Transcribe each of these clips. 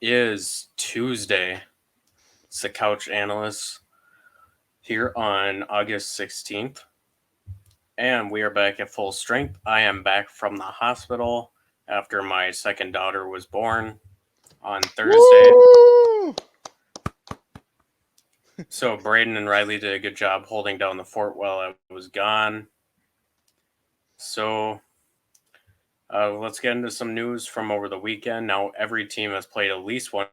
is Tuesday. It's the Couch Analyst here on August 16th. And we are back at full strength. I am back from the hospital after my second daughter was born on Thursday. Woo! So Brayden and Riley did a good job holding down the fort while I was gone. So let's get into some news from over the weekend. Now, every team has played at least one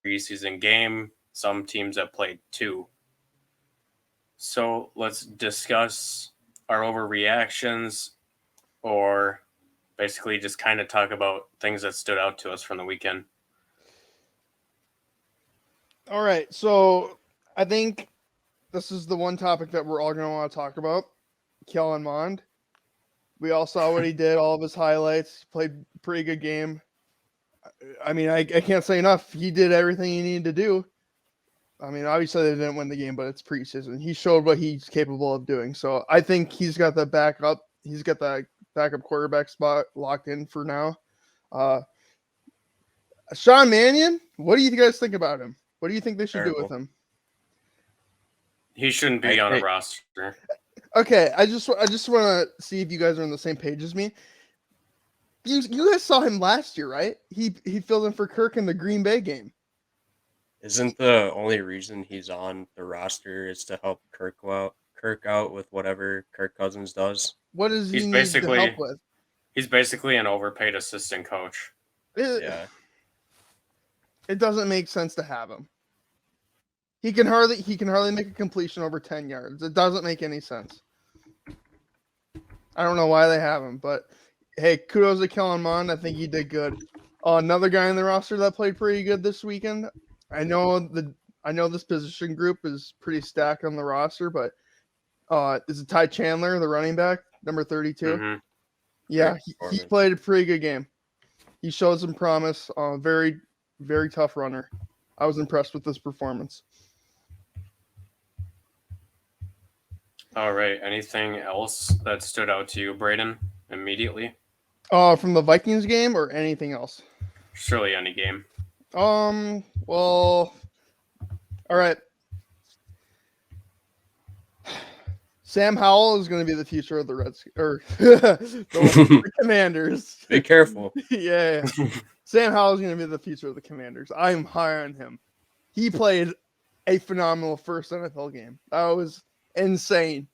preseason game. Some teams have played two. So let's discuss our overreactions, or basically just kind of talk about things that stood out to us from the weekend. All right, so I think this is the one topic that we're all going to want to talk about. Kellen Mond. We all saw what he did, all of his highlights. Played a pretty good game. I mean, I can't say enough. He did everything he needed to do. I mean, obviously they didn't win the game, but it's preseason. He showed what he's capable of doing. So I think he's got the backup. He's got that backup quarterback spot locked in for now. Sean Mannion, what do you guys think about him? What do you think they should do with him? He shouldn't be on a roster. Okay, I just want to see if you guys are on the same page as me. You guys saw him last year, right? He filled in for Kirk in the Green Bay game. Isn't the only reason he's on the roster is to help Kirk out with whatever Kirk Cousins does? What does he need to help with? He's basically an overpaid assistant coach. Yeah. It doesn't make sense to have him. He can hardly make a completion over 10 yards. It doesn't make any sense. I don't know why they have him, but hey, kudos to Kellen Mond. I think he did good. Another guy in the roster that played pretty good this weekend. I know this position group is pretty stacked on the roster, but is it Ty Chandler, the running back, number 32? Mm-hmm. Yeah, he played a pretty good game. He showed some promise. Very, very tough runner. I was impressed with this performance. All right. Anything else that stood out to you, Brayden, immediately? From the Vikings game or anything else? Surely any game. Well, all right. Sam Howell is going to be the future of the the Commanders. Be careful. Yeah. Sam Howell is going to be the future of the Commanders. I'm high on him. He played a phenomenal first NFL game. That was insane.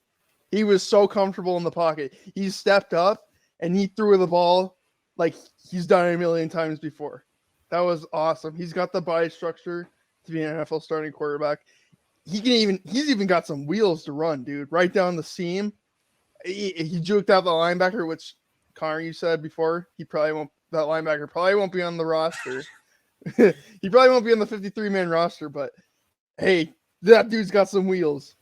He was so comfortable in the pocket. He stepped up and he threw the ball like he's done it a million times before. That was awesome. He's got the body structure to be an NFL starting quarterback. He's even got some wheels to run, dude. Right down the seam. He juked out the linebacker, which Connor, you said before, that linebacker probably won't be on the roster. He probably won't be on the 53-man roster, but hey, that dude's got some wheels.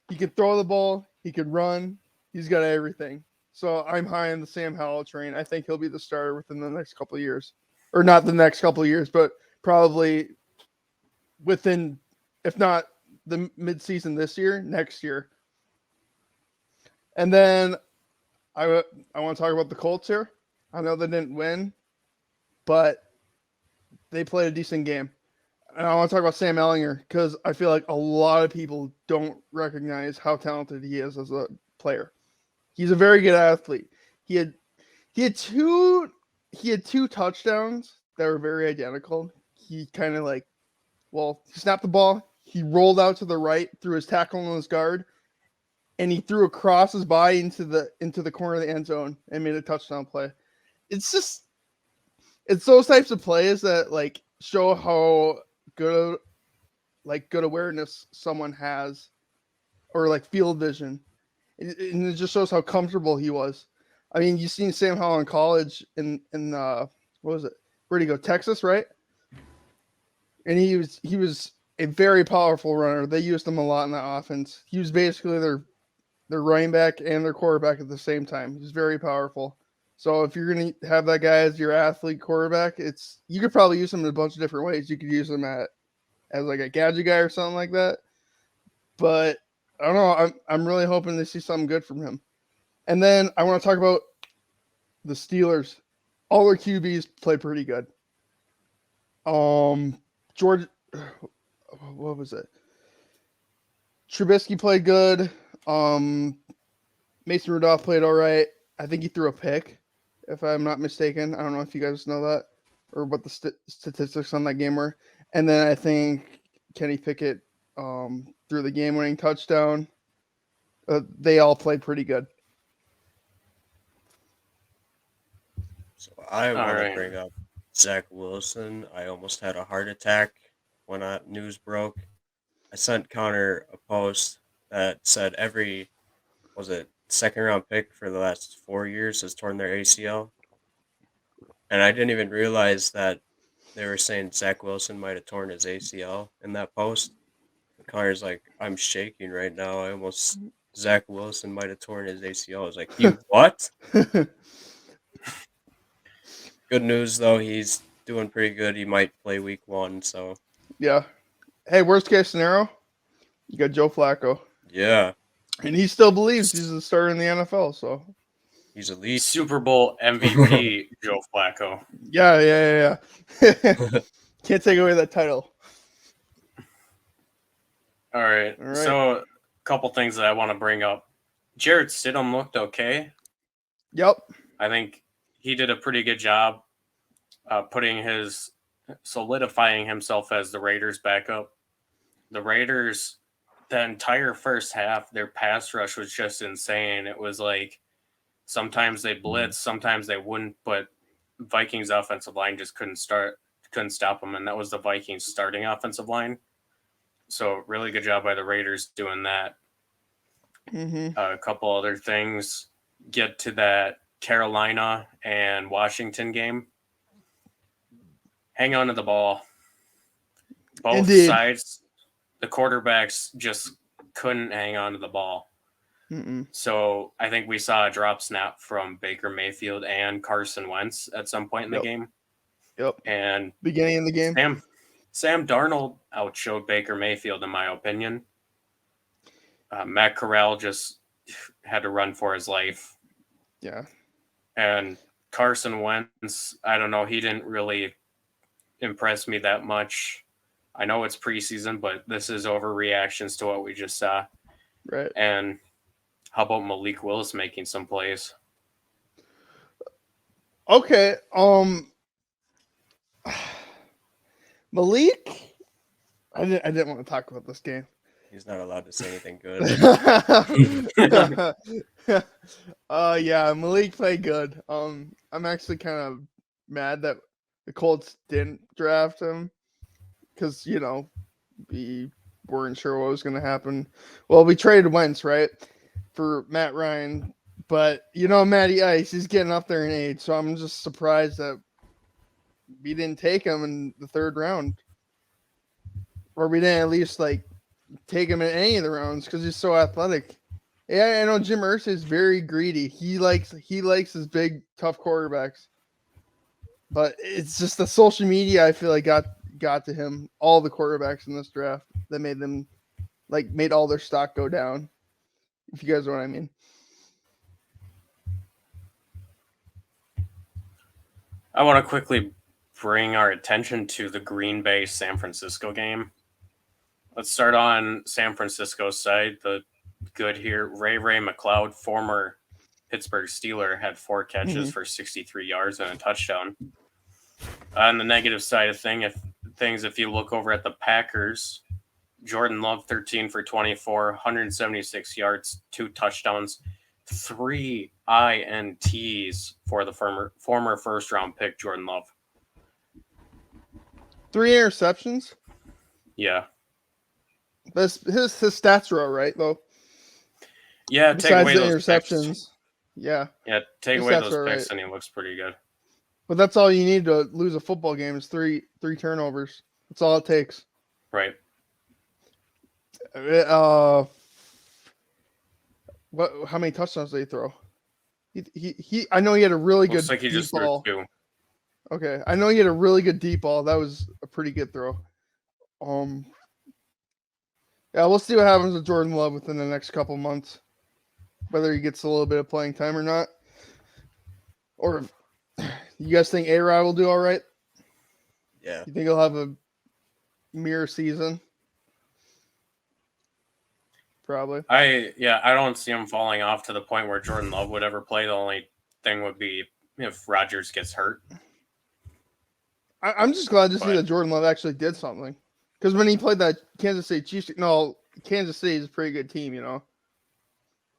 He can throw the ball. He can run. He's got everything. So I'm high on the Sam Howell train. I think he'll be the starter within the next couple of years. Or not the next couple of years, but probably within, if not the midseason this year, next year. And then I want to talk about the Colts here. I know they didn't win, but they played a decent game. And I want to talk about Sam Ellinger because I feel like a lot of people don't recognize how talented he is as a player. He's a very good athlete. He had two touchdowns that were very identical. He kind of he snapped the ball. He rolled out to the right through his tackle and his guard, and he threw across his body into the corner of the end zone and made a touchdown play. It's those types of plays that show how good awareness someone has, or field vision, and it just shows how comfortable he was. I mean, you've seen Sam Howell in college in what was it? Where'd he go? Texas, right? And he was a very powerful runner. They used him a lot in that offense. He was basically their running back and their quarterback at the same time. He was very powerful. So if you're going to have that guy as your athlete quarterback, you could probably use him in a bunch of different ways. You could use him as a gadget guy or something like that. But I don't know. I'm really hoping to see something good from him. And then I want to talk about the Steelers. All their QBs played pretty good. George, what was it? Trubisky played good. Mason Rudolph played all right. I think he threw a pick, if I'm not mistaken. I don't know if you guys know that or what the statistics on that game were. And then I think Kenny Pickett threw the game-winning touchdown. They all played pretty good. So I All want to right. bring up Zach Wilson. I almost had a heart attack when that news broke. I sent Connor a post that said every, was it second round pick for the last 4 years has torn their ACL. And I didn't even realize that they were saying Zach Wilson might have torn his ACL in that post. And Connor's like, I'm shaking right now. Zach Wilson might have torn his ACL. I was like, he what? Good news, though. He's doing pretty good. He might play week 1, so. Yeah. Hey, worst case scenario, you got Joe Flacco. Yeah. And he still believes he's a starter in the NFL, so. He's elite. Super Bowl MVP Joe Flacco. Yeah. Can't take away that title. All right. All right. So, a couple things that I want to bring up. Jarrett Stidham looked okay. Yep. I think he did a pretty good job solidifying himself as the Raiders' backup. The Raiders, the entire first half, their pass rush was just insane. It was like sometimes they blitz, sometimes they wouldn't, but Vikings' offensive line just couldn't stop them, and that was the Vikings' starting offensive line. So really good job by the Raiders doing that. Mm-hmm. A couple other things. Get to that Carolina and Washington game. Hang on to the ball. Both Indeed. sides, the quarterbacks just couldn't hang on to the ball. Mm-mm. So I think we saw a drop snap from Baker Mayfield and Carson Wentz at some point in the game. Yep. And beginning of the game. Sam Darnold outshowed Baker Mayfield, in my opinion. Matt Corral just had to run for his life. Yeah. And Carson Wentz, I don't know, he didn't really impress me that much. I know it's preseason, but this is overreactions to what we just saw. Right. And how about Malik Willis making some plays? Okay. Malik, I didn't want to talk about this game. He's not allowed to say anything good. Yeah, Malik played good. I'm actually kind of mad that the Colts didn't draft him because we weren't sure what was going to happen. Well, we traded Wentz, right, for Matt Ryan, but Matty Ice, he's getting up there in age, so I'm just surprised that we didn't take him in the third round, or we didn't at least take him in any of the rounds because he's so athletic. Yeah, I know Jim Irsay is very greedy. He likes his big, tough quarterbacks. But it's just the social media I feel like got to him. All the quarterbacks in this draft that made them made all their stock go down. If you guys know what I mean. I want to quickly bring our attention to the Green Bay San Francisco game. Let's start on San Francisco's side. The good here, Ray Mcleod, former Pittsburgh Steeler, had 4 catches for 63 yards and a touchdown. On the negative side of things, if you look over at the Packers, Jordan Love, 13 for 24, 176 yards, 2 touchdowns, 3 INTs for the former first-round pick, Jordan Love. 3 interceptions? Yeah. His stats are all right, though. Yeah, Besides take away the those interceptions. picks. Yeah. Yeah, take His away stats those are picks right. and he looks pretty good. But that's all you need to lose a football game is three turnovers. That's all it takes. Right. How many touchdowns did he throw? He I know he had a really Looks good like he deep just ball. threw 2. Okay, I know he had a really good deep ball. That was a pretty good throw. Yeah, we'll see what happens with Jordan Love within the next couple months, whether he gets a little bit of playing time or not. Or you guys think A-Rod will do all right? Yeah. You think he'll have a mirror season? Probably. I don't see him falling off to the point where Jordan Love would ever play. The only thing would be if Rodgers gets hurt. I'm just glad to see But- that Jordan Love actually did something. Because when he played that Kansas City Chiefs, Kansas City is a pretty good team,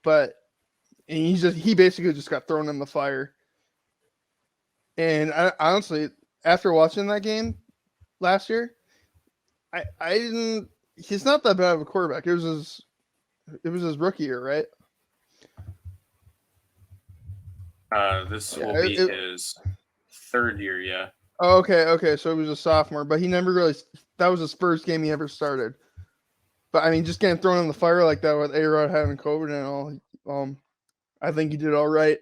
But he basically just got thrown in the fire. And I honestly, after watching that game last year, I didn't. He's not that bad of a quarterback. It was his rookie year, right? This Yeah, will be his third year. Yeah. Oh, okay. So he was a sophomore, but he never really. That was his first game he ever started. But I mean, just getting thrown in the fire like that with A-Rod having COVID and all, I think he did all right.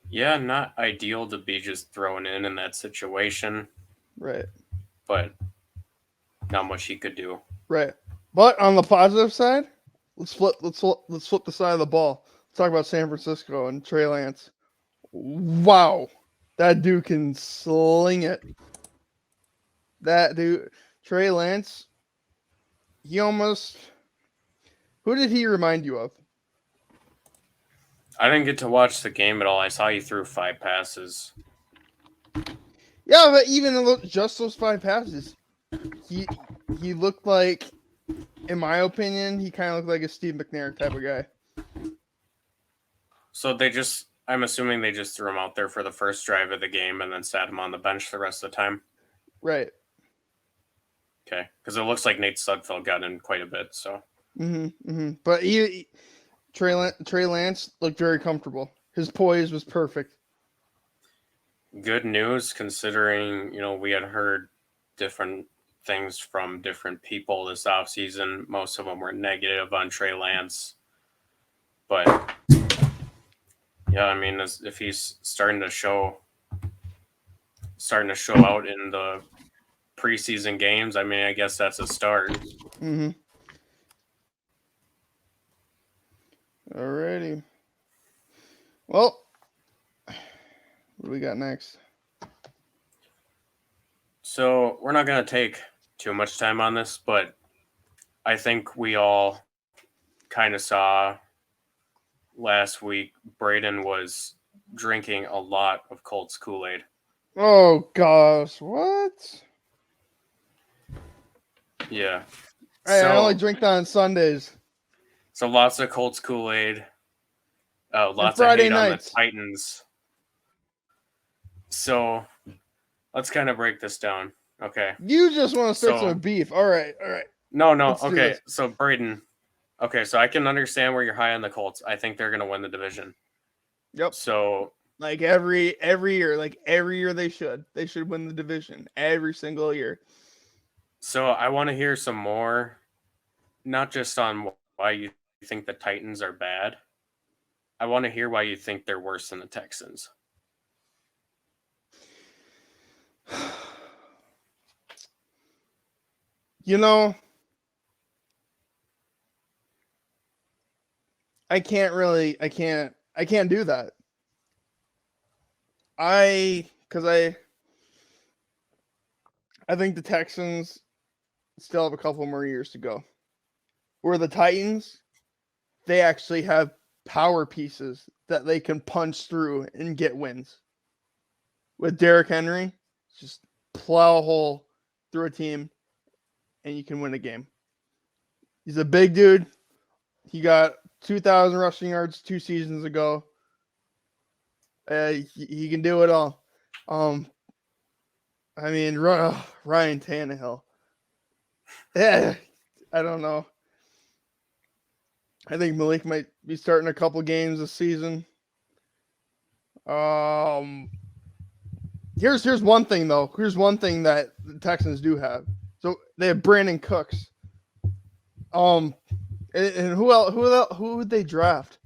Yeah, not ideal to be just thrown in that situation, Right. but not much he could do. Right. But on the positive side, let's flip the side of the ball. Let's talk about San Francisco and Trey Lance. Wow. That dude can sling it. That dude, Trey Lance, who did he remind you of? I didn't get to watch the game at all. I saw he threw 5 passes. Yeah, but even just those 5 passes, he looked like, in my opinion, he kind of looked like a Steve McNair type of guy. So I'm assuming they just threw him out there for the first drive of the game and then sat him on the bench the rest of the time. Right. Okay, because it looks like Nate Sudfeld got in quite a bit. So. But Trey Lance looked very comfortable. His poise was perfect. Good news, considering we had heard different things from different people this offseason. Most of them were negative on Trey Lance, but yeah, I mean, if he's starting to show out in the preseason games, I mean, I guess that's a start. Alrighty. Well, what do we got next? So we're not going to take too much time on this, but I think we all kind of saw last week Brayden was drinking a lot of Colts Kool-Aid. Oh gosh, what? Yeah. I only drink that on Sundays. So lots of Colts Kool-Aid. Lots of Friday hate nights. on the Titans. So let's kind of break this down. Okay. You just want to start So- some beef. All right. No. Let's do Okay. this. So Brayden. Okay. So I can understand where you're high on the Colts. I think they're going to win the division. Yep. So Like every year they should win the division every single year. So I want to hear some more, not just on why you think the Titans are bad. I want to hear why you think they're worse than the Texans. I can't do that. I think the Texans still have a couple more years to go. Where the Titans, they actually have power pieces that they can punch through and get wins. With Derrick Henry, just plow a hole through a team and you can win a game. He's a big dude. He got 2,000 rushing yards 2 seasons ago. He can do it all. I mean, Ryan Tannehill. Yeah, I don't know. I think Malik might be starting a couple games this season. Here's one thing though. Here's one thing that the Texans do have. So they have Brandon Cooks. And who would they draft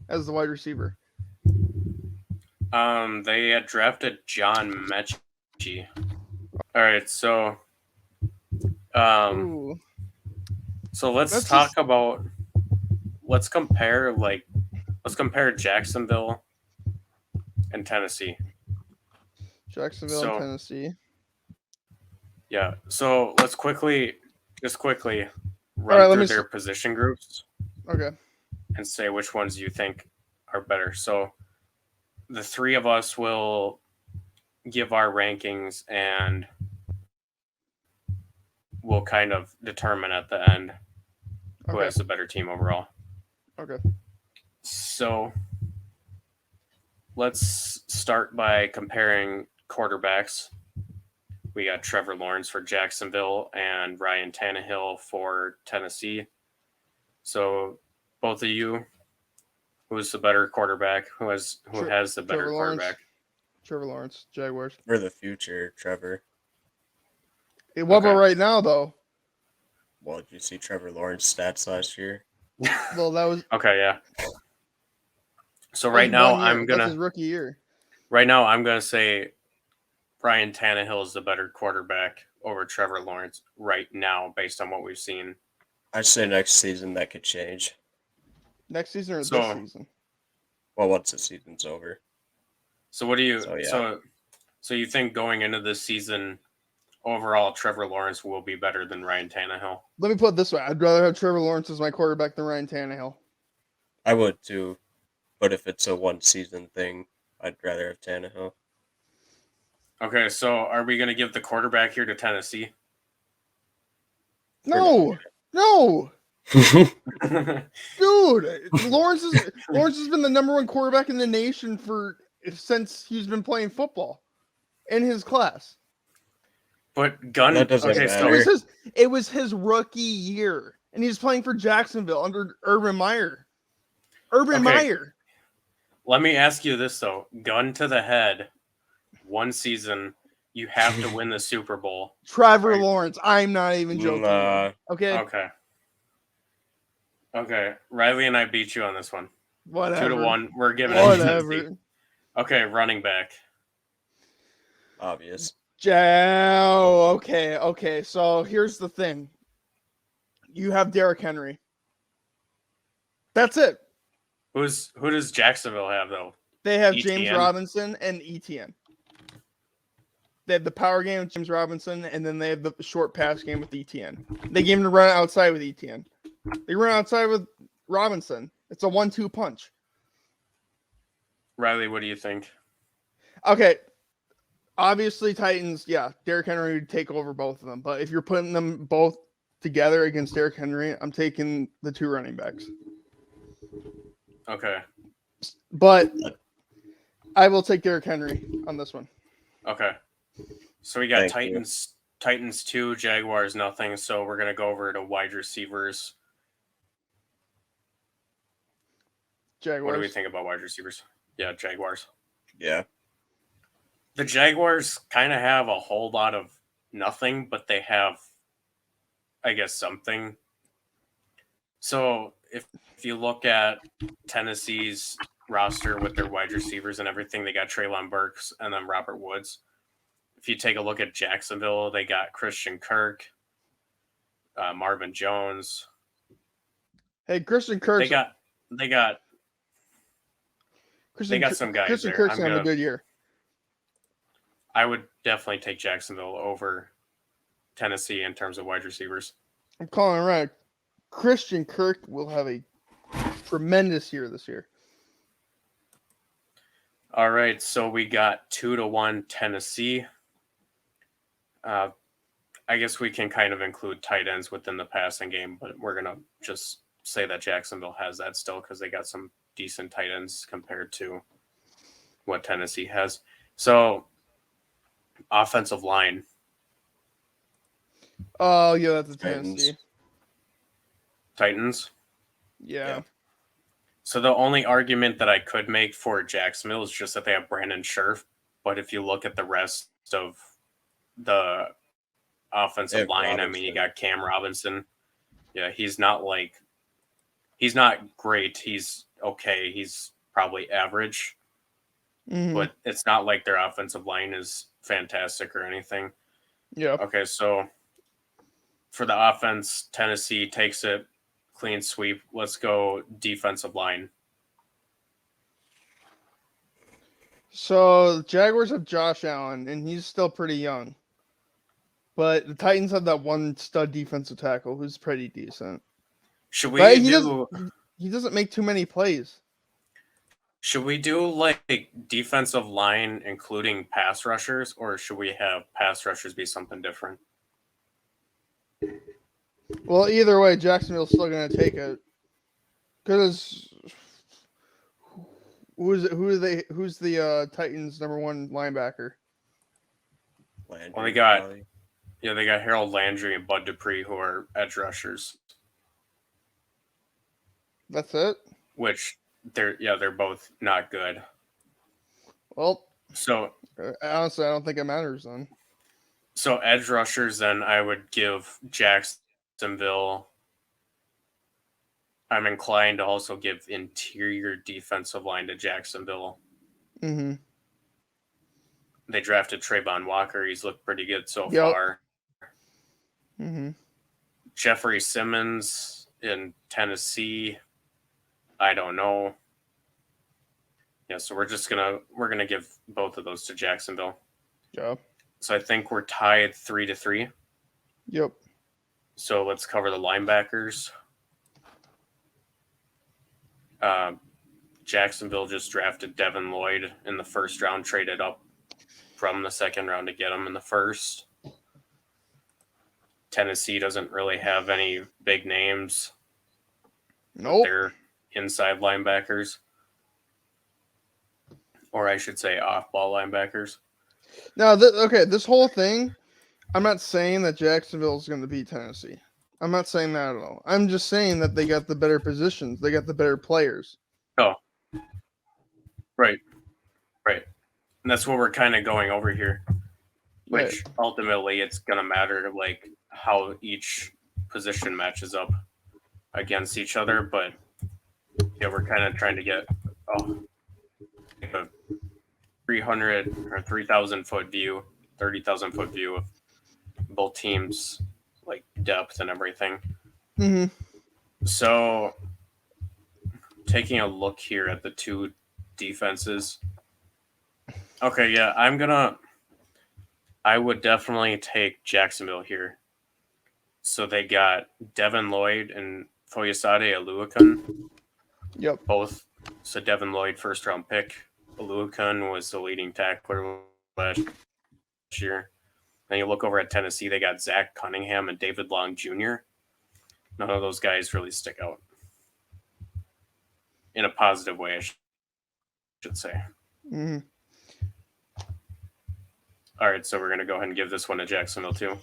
as the wide receiver? They had drafted John Mechie. All right, so Ooh. so let's compare Jacksonville and Tennessee. Jacksonville So- and Tennessee. Yeah. So let's quickly run right, let through me their position groups Okay. and say which ones you think are better. So the three of us will give our rankings and we'll kind of determine at the end who Okay. has the better team overall. Okay. So let's start by comparing quarterbacks. We got Trevor Lawrence for Jacksonville and Ryan Tannehill for Tennessee. So both of you, who's the better quarterback? Who has the better Trevor Lawrence. quarterback? Trevor Lawrence, Jaguars. For the future, Trevor. Hey, what about Okay. right now, though? Well, did you see Trevor Lawrence stats last year? Well, that was Okay, yeah. So that right was now 1 year. I'm That's his gonna rookie year. say Ryan Tannehill is the better quarterback over Trevor Lawrence right now, based on what we've seen. I'd say next season that could change. Next season or So- this season? Well, once the season's over. So what do you So, yeah. so you think going into this season overall Trevor Lawrence will be better than Ryan Tannehill? Let me put it this way: I'd rather have Trevor Lawrence as my quarterback than Ryan Tannehill. I would too. But if it's a one season thing, I'd rather have Tannehill. Okay, so are we going to give the quarterback here to Tennessee? No, no, Okay. dude. Lawrence has been the number one quarterback in the nation since he's been playing football in his class. But Gunn. That doesn't Okay, matter. so It was his rookie year, and he's playing for Jacksonville under Urban Meyer. Okay. Meyer. let me ask you this though: gun to the head, one season, you have to win the Super Bowl. Trevor Right. Lawrence. I'm not even joking. Nah. Okay. Okay. Riley and I beat you on this one. Whatever. 2-1. We're giving it to Tennessee. Whatever. Okay, running back. Obvious. Okay. So here's the thing. You have Derrick Henry. That's it. Who does Jacksonville have though? They have ETN. James Robinson and ETN. They have the power game with James Robinson, and then they have the short pass game with ETN. They gave him to run outside with ETN. They run outside with Robinson. It's a 1-2 punch. Riley, what do you think? Okay. Obviously, Titans, yeah, Derrick Henry would take over both of them. But if you're putting them both together against Derrick Henry, I'm taking the two running backs. Okay. But I will take Derrick Henry on this one. Okay. So we got Thank you. Titans 2, Jaguars nothing. So we're gonna go over to wide receivers. Jaguars. What do we think about wide receivers? Yeah, Jaguars. Yeah. The Jaguars kind of have a whole lot of nothing, but they have, I guess, something. So if you look at Tennessee's roster with their wide receivers and everything, they got Treylon Burks and then Robert Woods. If you take a look at Jacksonville, they got Christian Kirk, Marvin Jones. Hey, Christian Kirk. They got some guys Christian there. Kirk's having a good year. I would definitely take Jacksonville over Tennessee in terms of wide receivers. I'm calling it right. Christian Kirk will have a tremendous year this year. All right, so we got 2-1 Tennessee. I guess we can kind of include tight ends within the passing game, but we're gonna just say that Jacksonville has that still because they got some decent tight ends compared to what Tennessee has. So, offensive line. Oh, yeah, that's a Titans. Tennessee. Titans. Yeah. So the only argument that I could make for Jacksonville is just that they have Brandon Scherf. But if you look at the rest of the offensive line, I mean, you got Cam Robinson. Yeah, he's not great. He's okay. He's probably average. Mhm. But it's not like their offensive line is fantastic or anything. Yeah. Okay, so for the offense, Tennessee takes it, clean sweep. Let's go defensive line. So Jaguars have Josh Allen, and he's still pretty young. But the Titans have that one stud defensive tackle who's pretty decent. Should we But he doesn't make too many plays. Should we do like defensive line including pass rushers, or should we have pass rushers be something different? Well, either way, Jacksonville's still going to take it. Because who's the Titans' number one linebacker? Landry, Well, they got probably. they got Harold Landry and Bud Dupree who are edge rushers, That's it. which they're both not good. Well, So honestly, I don't think it matters then. so edge rushers, then I would give Jacksonville. I'm inclined to also give interior defensive line to Jacksonville. Mm-hmm. They drafted Trayvon Walker. He's looked pretty good so Yep. far. Mm-hmm. Jeffrey Simmons in Tennessee. I don't know. Yeah, so we're gonna give both of those to Jacksonville. Yep. So I think we're tied 3-3. Yep. So let's cover the linebackers. Jacksonville just drafted Devin Lloyd in the first round, traded up from the second round to get him in the first. Tennessee doesn't really have any big names. Nope. They're inside linebackers. Or I should say off-ball linebackers. Now, this whole thing, I'm not saying that Jacksonville is going to beat Tennessee. I'm not saying that at all. I'm just saying that they got the better positions. They got the better players. Oh, right. And that's what we're kind of going over here. Which ultimately it's going to matter like how each position matches up against each other. But yeah, we're kind of trying to get a 300 or 3,000 foot view, 30,000 foot view of both teams, like depth and everything. Mm-hmm. So taking a look here at the two defenses. Okay, yeah, I would definitely take Jacksonville here. So they got Devin Lloyd and Foyesade Oluokun. Yep. Both. So Devin Lloyd, first round pick. Oluokun was the leading tackler last year. Then you look over at Tennessee, they got Zach Cunningham and David Long Jr. None of those guys really stick out. In a positive way, I should say. Mm-hmm. All right, so we're going to go ahead and give this one to Jacksonville too.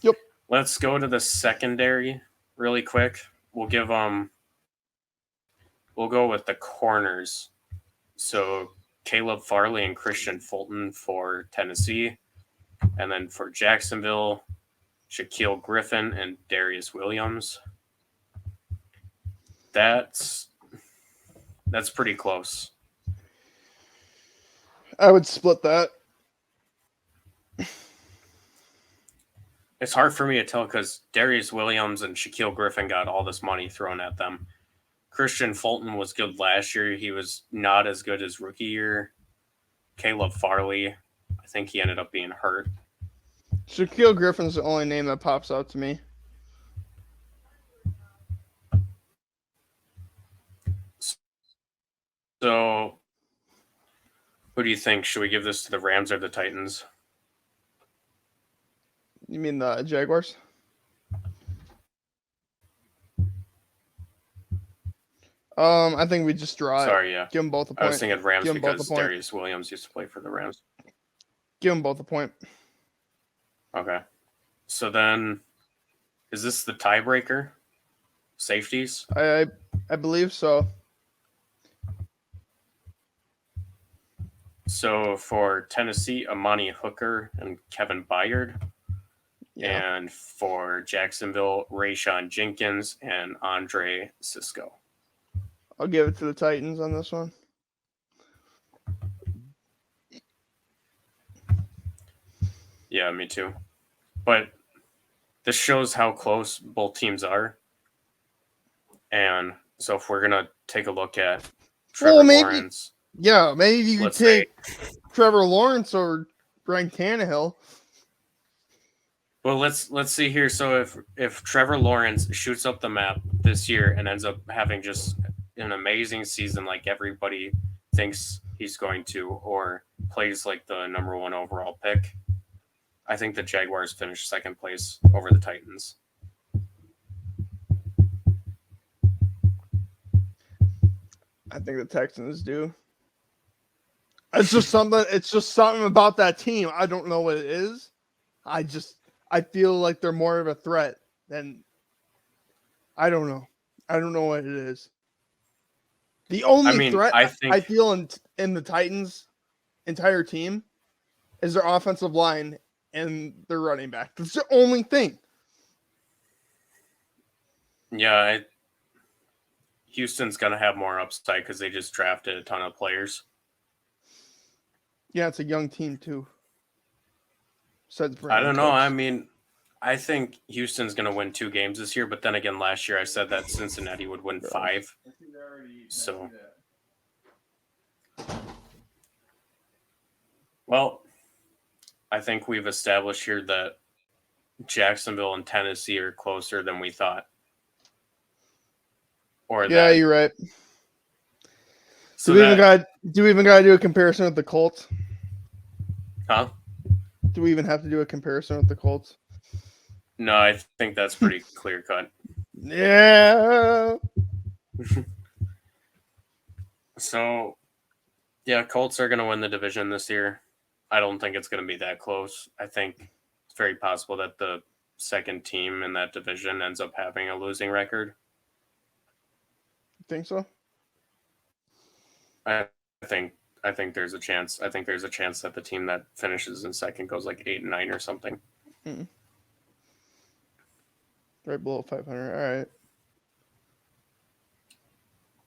Yep. Let's go to the secondary really quick. We'll go with the corners. So Caleb Farley and Christian Fulton for Tennessee. And then for Jacksonville, Shaquille Griffin and Darius Williams. That's pretty close. I would split that. It's hard for me to tell because Darius Williams and Shaquille Griffin got all this money thrown at them. Christian Fulton was good last year. He was not as good as rookie year. Caleb Farley, I think he ended up being hurt. Shaquille Griffin's the only name that pops out to me. So, who do you think? Should we give this to the Rams or the Titans? You mean the Jaguars? I think we just draw it. Sorry, yeah. Give them both a point. I was thinking Rams Give 'em both a because point. Darius Williams used to play for the Rams. Give them both a point. Okay. So then, is this the tiebreaker? Safeties? I believe so. So for Tennessee, Amani Hooker and Kevin Byard. Yeah. And for Jacksonville, Rayshon Jenkins and Andre Sisco. I'll give it to the Titans on this one. Yeah, me too. But this shows how close both teams are. And so if we're going to take a look at Trevor Lawrence. Yeah, maybe you could Let's say. take Trevor Lawrence or Ryan Tannehill. Well, let's see here. So if Trevor Lawrence shoots up the map this year and ends up having just an amazing season like everybody thinks he's going to, or plays like the number 1 overall pick, I think the Jaguars finish second place over the Titans. I think the Texans do. It's just something about that team. I don't know what it is. I feel like they're more of a threat than I don't know. I don't know what it is. The only threat I feel in the Titans' entire team is their offensive line and their running back. That's the only thing. Yeah, Houston's going to have more upside because they just drafted a ton of players. Yeah, it's a young team too. I don't know. I mean, I think Houston's going to win 2 games this year, but then again, last year I said that Cincinnati would win 5. So, well, I think we've established here that Jacksonville and Tennessee are closer than we thought. Or yeah, you're right. So do we even got to do a comparison with the Colts? Huh? Do we even have to do a comparison with the Colts? No, I think that's pretty clear cut. Yeah. So, yeah, Colts are going to win the division this year. I don't think it's going to be that close. I think it's very possible that the second team in that division ends up having a losing record. Think so? I think there's a chance. I think there's a chance that the team that finishes in second goes like 8-9 or something. Right below 500. All right.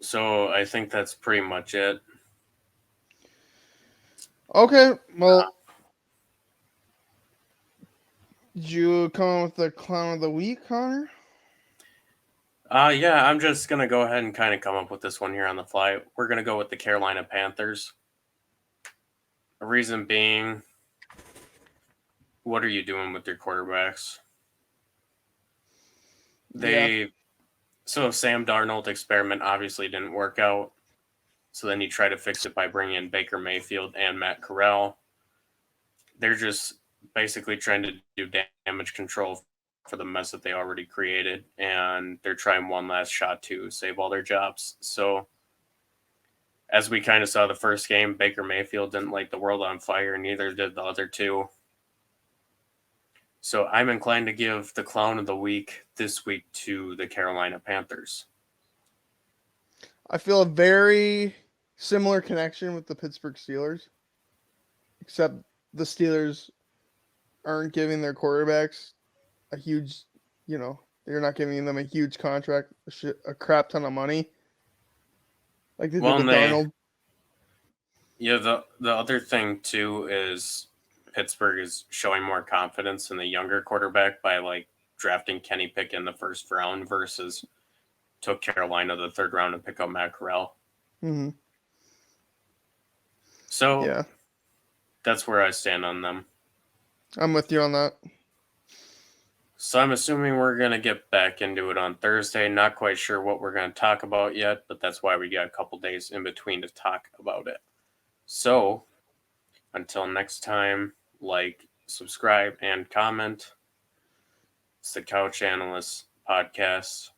So I think that's pretty much it. Okay. Well, did you come up with the clown of the week, Connor? Yeah, I'm just going to go ahead and kind of come up with this one here on the fly. We're going to go with the Carolina Panthers. The reason being, what are you doing with your quarterbacks? So Sam Darnold experiment obviously didn't work out. So then you try to fix it by bringing in Baker Mayfield and Matt Corral. They're just basically trying to do damage control for the mess that they already created, and they're trying one last shot to save all their jobs. So as we kind of saw the first game, Baker Mayfield didn't light the world on fire, neither did the other two. So I'm inclined to give the clown of the week this week to the Carolina Panthers. I feel a very similar connection with the Pittsburgh Steelers, except the Steelers aren't giving their quarterbacks a huge, they're not giving them a huge contract, a crap ton of money. Like they did with Darnold. Yeah, the other thing too is Pittsburgh is showing more confidence in the younger quarterback by like drafting Kenny Pickett in the first round versus took Carolina the third round to pick up Matt Corral. Mm-hmm. So yeah, that's where I stand on them. I'm with you on that. So I'm assuming we're going to get back into it on Thursday. Not quite sure what we're going to talk about yet, but that's why we got a couple days in between to talk about it. So until next time, like, subscribe, and comment. It's the Couch Analyst Podcast.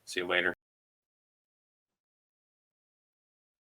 See you later.